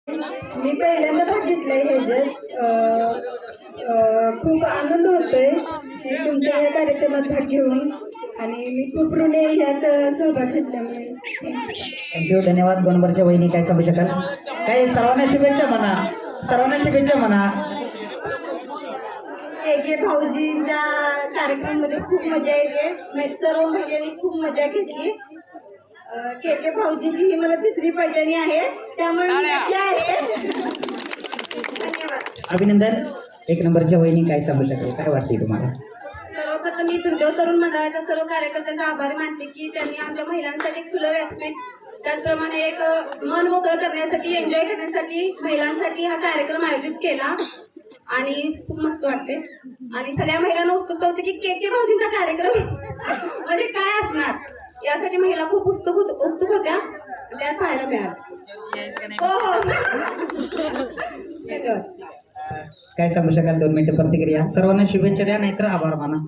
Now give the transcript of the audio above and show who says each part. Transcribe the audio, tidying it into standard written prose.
Speaker 1: मी पहिल्यांदा भाग घेतलाय ह्याच्यात खूप आनंद होतोय की तुमच्या या कार्यक्रमात भाग घेऊन आणि मी खूप ऋणी ह्यात सहभाग घेतल्यामुळे.
Speaker 2: थँक्यू, धन्यवाद. 2 नंबरच्या वहिनी काय सांगू शकाल? काय सर्वांना शुभेच्छा म्हणा, सर्वांना शुभेच्छा म्हणा.
Speaker 1: के भाऊजींच्या कार्यक्रमामध्ये खूप मजा येते. सर्व महिलांनी खूप मजा घेतली. के भाऊजीची ही मला तिसरी पैठणी आहे, त्यामुळे मी नक्की आहे. धन्यवाद.
Speaker 2: अभिनंदन. 1 नंबरच्या वहिनी काय सांगू शकाल? काय वाटते तुम्हाला?
Speaker 1: सर्वप्रथम मी तुमच्या तरुण मंडळाच्या सर्व कार्यकर्त्यांचा आभार मानते की त्यांनी आमच्या महिलांसाठी एक खुलं व्यासपीठ, त्याचप्रमाणे एक मन मोकळं करण्यासाठी, एन्जॉय करण्यासाठी महिलांसाठी हा कार्यक्रम आयोजित केला आणि खूप मस्त वाटते. आणि सगळ्या महिलांना उत्सुकता होती की के भाऊजींचा कार्यक्रम म्हणजे काय असणार, यासाठी महिला खूप उत्सुक होत्या. त्या पाहायला मिळाल्या. हो.
Speaker 2: काय सांगू शकाल? 2 मिनिटं प्रतिक्रिया. सर्वांना शुभेच्छा द्या, नाहीतर आभार माना.